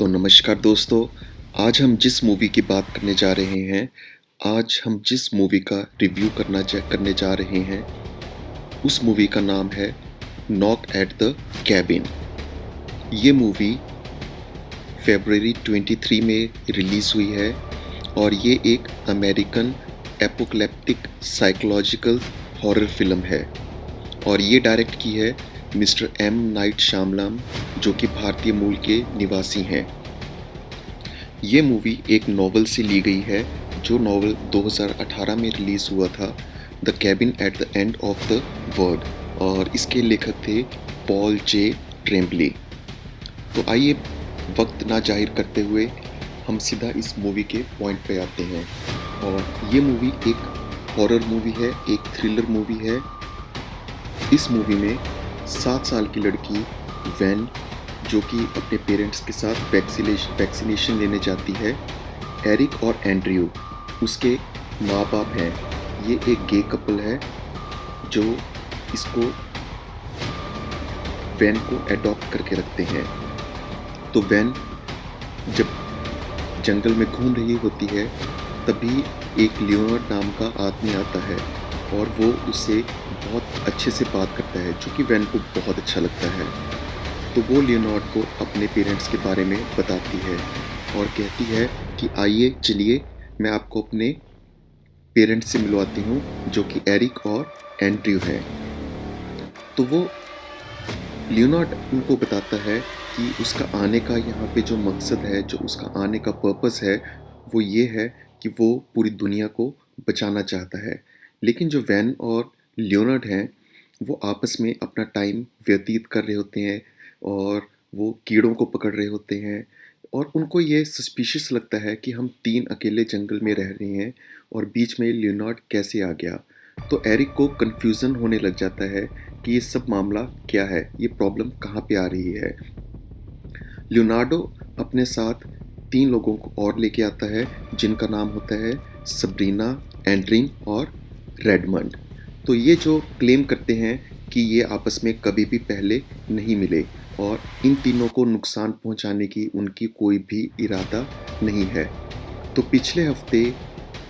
तो नमस्कार दोस्तों, आज हम जिस मूवी की बात करने जा रहे हैं, आज हम जिस मूवी का रिव्यू करने जा रहे हैं, उस मूवी का नाम है नॉक एट द केबिन। ये मूवी फ़रवरी 23 में रिलीज़ हुई है और ये एक American apocalyptic psychological horror film है और ये डायरेक्ट की है मिस्टर एम. नाइट श्यामलाम, जो कि भारतीय मूल के निवासी हैं। ये मूवी एक नॉवल से ली गई है, जो नॉवल 2018 में रिलीज़ हुआ था, the cabin at the end of the world, और इसके लेखक थे पॉल जे ट्रेम्बले। तो आइए वक्त ना जाहिर करते हुए हम सीधा इस मूवी के पॉइंट पे आते हैं। और ये मूवी एक हॉरर मूवी है, एक थ्रिलर मूवी है। इस मूवी में 7 साल की लड़की वैन, जो कि अपने पेरेंट्स के साथ वैक्सीनेशन लेने जाती है। एरिक और एंड्रयू उसके माँ बाप हैं। ये एक गे कपल है जो इसको वैन को एडॉप्ट करके रखते हैं। तो वैन जब जंगल में घूम रही होती है, तभी एक लियोनार्ड नाम का आदमी आता है और वो उससे बहुत अच्छे से बात करता है, जो कि वैन को बहुत अच्छा लगता है। तो वो लियोनार्ड को अपने पेरेंट्स के बारे में बताती है और कहती है कि आइए चलिए मैं आपको अपने पेरेंट्स से मिलवाती हूँ, जो कि एरिक और एंड्रयू है। तो वो लियोनार्ड उनको बताता है कि उसका आने का यहाँ पे जो मकसद है, जो उसका आने का पर्पस है, वो ये है कि वो पूरी दुनिया को बचाना चाहता है। लेकिन जो वैन और लियोनार्ड हैं, वो आपस में अपना टाइम व्यतीत कर रहे होते हैं और वो कीड़ों को पकड़ रहे होते हैं और उनको ये सस्पिशियस लगता है कि हम 3 अकेले जंगल में रह रहे हैं और बीच में लियोनार्ड कैसे आ गया। तो एरिक को कन्फ्यूज़न होने लग जाता है कि ये सब मामला क्या है, ये प्रॉब्लम कहाँ पे आ रही है। लियोनार्डो अपने साथ 3 लोगों को और लेके आता है, जिनका नाम होता है सबरीना, एंड्रीन और रेडमंड। तो ये जो क्लेम करते हैं कि ये आपस में कभी भी पहले नहीं मिले और इन तीनों को नुकसान पहुंचाने की उनकी कोई भी इरादा नहीं है। तो पिछले हफ्ते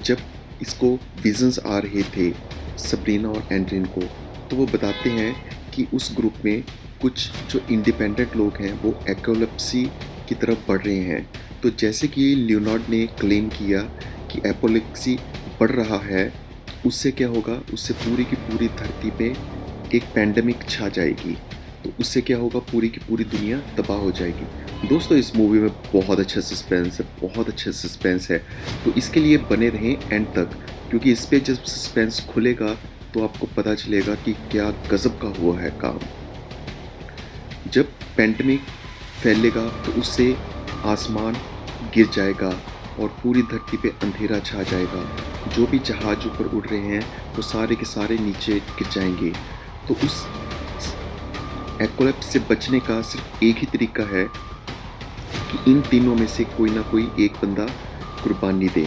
जब इसको विजन्स आ रहे थे सबरीना और एंड्रीन को, तो वो बताते हैं कि उस ग्रुप में कुछ जो इंडिपेंडेंट लोग हैं वो एपोलेप्सी की तरफ बढ़ रहे हैं। तो जैसे कि लियोनार्ड ने क्लेम किया कि एपोलेप्सी बढ़ रहा है, उससे क्या होगा, उससे पूरी की पूरी धरती पे एक पैंडेमिक छा जाएगी। तो उससे क्या होगा, पूरी की पूरी दुनिया तबाह हो जाएगी। दोस्तों, इस मूवी में बहुत अच्छा सस्पेंस है, बहुत अच्छा सस्पेंस है। तो इसके लिए बने रहें एंड तक, क्योंकि इस पे जब सस्पेंस खुलेगा तो आपको पता चलेगा कि क्या गज़ब का हुआ है काम। जब पैंडेमिक फैलेगा तो उससे आसमान गिर जाएगा और पूरी धरती पे अंधेरा छा जाएगा। जो भी जहाज ऊपर उड़ रहे हैं वो सारे के सारे नीचे गिर जाएंगे। तो उस एपोकलिप्स से बचने का सिर्फ एक ही तरीका है कि इन तीनों में से कोई ना कोई एक बंदा कुर्बानी दे।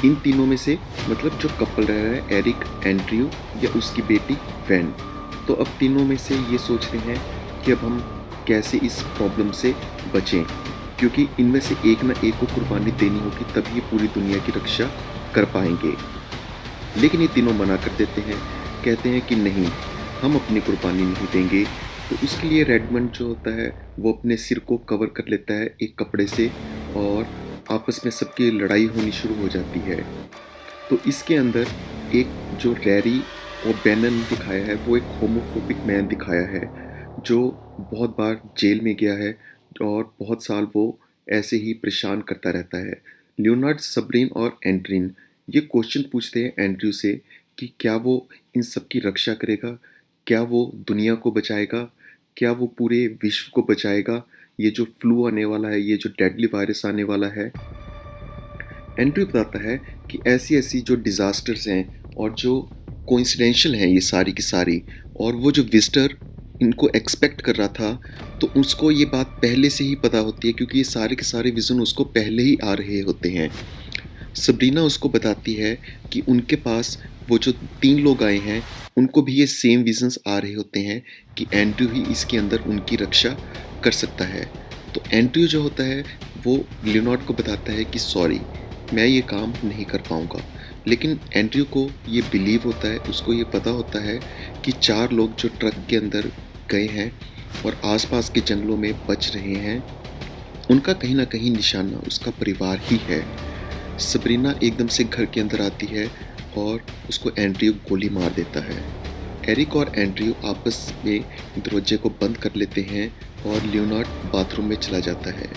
इन तीनों में से मतलब जो कपल रह रहा है, एरिक, एंड्रयू या उसकी बेटी वैन। तो अब तीनों में से ये सोच रहे हैं कि अब हम कैसे इस प्रॉब्लम से बचें, क्योंकि इनमें से एक ना एक को कुर्बानी देनी होगी, तभी ये पूरी दुनिया की रक्षा कर पाएंगे। लेकिन ये तीनों मना कर देते हैं, कहते हैं कि नहीं, हम अपनी कुर्बानी नहीं देंगे। तो उसके लिए रेडमंड जो होता है वो अपने सिर को कवर कर लेता है एक कपड़े से और आपस में सबकी लड़ाई होनी शुरू हो जाती है। तो इसके अंदर एक जो रैरी और बैनन दिखाया है, वो एक होमोफोबिक मैन दिखाया है, जो बहुत बार जेल में गया है और बहुत साल वो ऐसे ही परेशान करता रहता है। लियोनार्ड, सबरीन और एंड्रीन ये क्वेश्चन पूछते हैं एंड्रयू से कि क्या वो इन सब की रक्षा करेगा, क्या वो दुनिया को बचाएगा, क्या वो पूरे विश्व को बचाएगा, ये जो फ्लू आने वाला है, ये जो डेडली वायरस आने वाला है। एंड्रयू बताता है कि ऐसी-ऐसी जो डिज़ास्टर्स हैं और जो कोइंसिडेंशियल हैं ये सारी की सारी, और वो जो विज़िटर इनको एक्सपेक्ट कर रहा था, तो उसको ये बात पहले से ही पता होती है, क्योंकि ये सारे के सारे विज़न उसको पहले ही आ रहे होते हैं। सबरीना उसको बताती है कि उनके पास वो जो 3 लोग आए हैं, उनको भी ये सेम विज़न्स आ रहे होते हैं कि एंड्रयू ही इसके अंदर उनकी रक्षा कर सकता है। तो एंड्रयू जो होता है वो लियोनार्ड को बताता है कि सॉरी, मैं ये काम नहीं कर पाऊँगा। लेकिन एंड्रयू को ये बिलीव होता है, उसको ये पता होता है कि 4 लोग जो ट्रक के अंदर गए हैं और आस-पास के जंगलों में बच रहे हैं, उनका कहीं न कहीं निशाना उसका परिवार ही है। सबरीना एकदम से घर के अंदर आती है और उसको एंड्रयू गोली मार देता है। एरिक और एंड्रयू आपस में दरवाजे को बंद कर लेते हैं और लियोनार्ड बाथरूम में चला जाता है।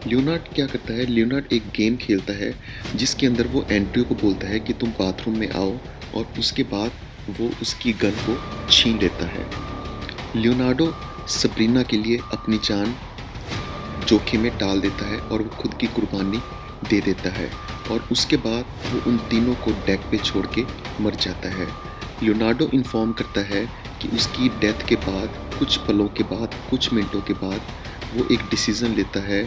लियोनार्ड क्या करता है, लियोनार्ड एक गेम खेलता है जिसके अंदर वो एंड्रयू को बोलता है कि तुम बाथरूम में आओ, और उसके बाद वो उसकी गन को छीन लेता है। लियोनार्डो सबरीना के लिए अपनी जान जोखिम में डाल देता है और वो खुद की कुर्बानी दे देता है, और उसके बाद वो उन तीनों को डेक पे छोड़ के मर जाता है। लियोनार्डो इन्फॉर्म करता है कि उसकी डेथ के बाद, कुछ पलों के बाद, कुछ मिनटों के बाद वो एक डिसीज़न लेता है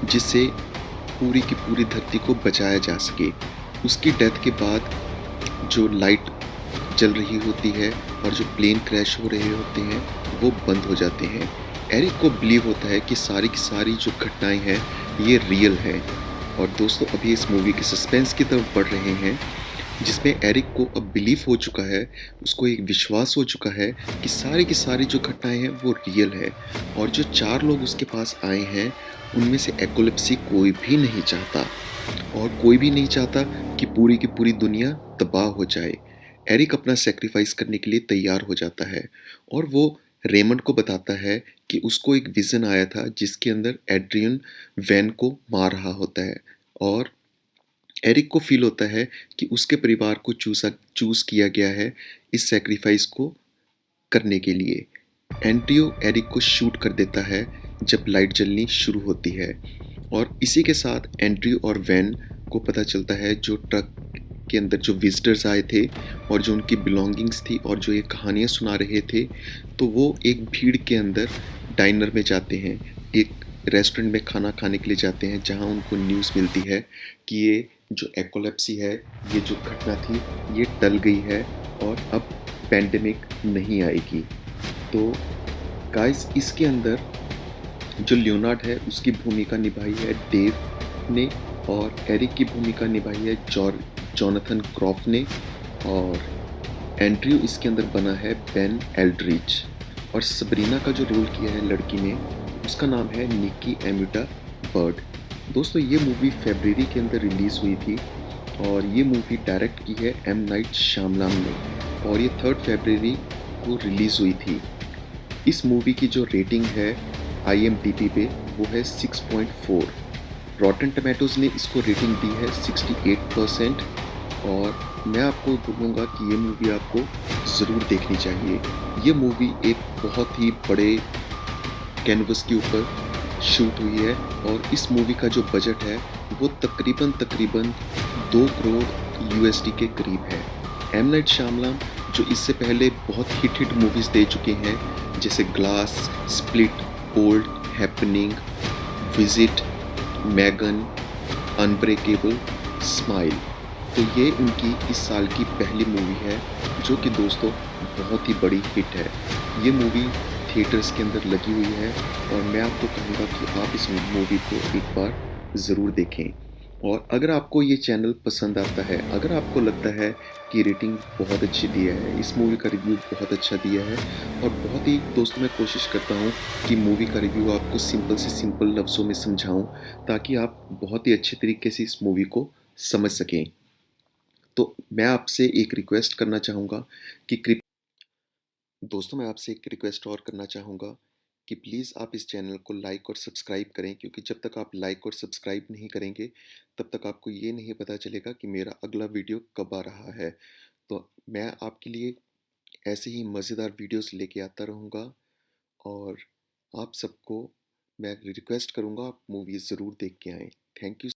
जिससे पूरी की पूरी धरती को बचाया जा सके। उसकी डेथ के बाद जो लाइट जल रही होती है और जो प्लेन क्रैश हो रहे होते हैं वो बंद हो जाते हैं। एरिक को बिलीव होता है कि सारी की सारी जो घटनाएं हैं ये रियल हैं। और दोस्तों अभी इस मूवी के सस्पेंस की तरफ बढ़ रहे हैं, जिसमें एरिक को अब बिलीव हो चुका है, उसको एक विश्वास हो चुका है कि सारी की सारी जो घटनाएं हैं वो रियल है, और जो 4 लोग उसके पास आए हैं उनमें से एपोलिप्सी कोई भी नहीं चाहता, और कोई भी नहीं चाहता कि पूरी की पूरी दुनिया तबाह हो जाए। एरिक अपना सैक्रिफाइस करने के लिए तैयार हो जाता है, और वो रेमंड को बताता है कि उसको एक विज़न आया था जिसके अंदर एड्रियन वैन को मार रहा होता है, और एरिक को फील होता है कि उसके परिवार को चूज़ किया गया है इस सैक्रिफाइस को करने के लिए। एंड्रयू एरिक को शूट कर देता है जब लाइट जलनी शुरू होती है, और इसी के साथ एंड्रयू और वैन को पता चलता है, जो ट्रक के अंदर जो विजिटर्स आए थे और जो उनकी बिलोंगिंग्स थी और जो ये कहानियाँ सुना रहे थे, तो वो एक भीड़ के अंदर डाइनर में जाते हैं, एक रेस्टोरेंट में खाना खाने के लिए जाते हैं, जहाँ उनको न्यूज़ मिलती है कि ये जो एपोलेप्सी है, ये जो घटना थी, ये टल गई है और अब पैंडेमिक नहीं आएगी। तो गाइस इसके अंदर जो लियोनार्ड है उसकी भूमिका निभाई है डेव ने, और एरिक की भूमिका निभाई है जॉनथन क्रॉफ्ट ने, और एंड्रयू इसके अंदर बना है बेन एल्ड्रिच, और सबरीना का जो रोल किया है लड़की ने, उसका नाम है निकी एम्यूटा बर्ड। दोस्तों ये मूवी फरवरी के अंदर रिलीज़ हुई थी, और ये मूवी डायरेक्ट की है एम नाइट श्यामलाम ने, और ये 3 फरवरी को रिलीज़ हुई थी। इस मूवी की जो रेटिंग है IMDb पे वो है 6.4। रॉटन टमेटोज़ ने इसको रेटिंग दी है 68%, और मैं आपको बोलूँगा कि ये मूवी आपको ज़रूर देखनी चाहिए। ये मूवी एक बहुत ही बड़े कैनवस के ऊपर शूट हुई है, और इस मूवी का जो बजट है वो तकरीबन 2 करोड़ USD के करीब है। एम नाइट श्यामलाम जो इससे पहले बहुत हिट मूवीज़ दे चुके हैं, जैसे glass, split, old, happening, visit, मैगन, अनब्रेकेबल, स्माइल, तो ये उनकी इस साल की पहली मूवी है, जो कि दोस्तों बहुत ही बड़ी हिट है। ये मूवी थिएटर्स के अंदर लगी हुई है, और मैं आपको कहूँगा कि आप इस मूवी को एक बार ज़रूर देखें। और अगर आपको ये चैनल पसंद आता है, अगर आपको लगता है कि रेटिंग बहुत अच्छी दिया है, इस मूवी का रिव्यू बहुत अच्छा दिया है, और बहुत ही दोस्तों मैं कोशिश करता हूँ कि मूवी का रिव्यू आपको सिंपल से सिंपल लफ्ज़ों में समझाऊँ, ताकि आप बहुत ही अच्छे तरीके से इस मूवी को समझ सकें। तो मैं आपसे एक रिक्वेस्ट करना चाहूँगा कि दोस्तों मैं आपसे एक रिक्वेस्ट और करना चाहूँगा कि प्लीज़ आप इस चैनल को लाइक और सब्सक्राइब करें, क्योंकि जब तक आप लाइक और सब्सक्राइब नहीं करेंगे तब तक आपको ये नहीं पता चलेगा कि मेरा अगला वीडियो कब आ रहा है। तो मैं आपके लिए ऐसे ही मज़ेदार वीडियोस लेके आता रहूँगा, और आप सबको मैं रिक्वेस्ट करूँगा आप मूवीज़ ज़रूर देख के आएँ। Thank you.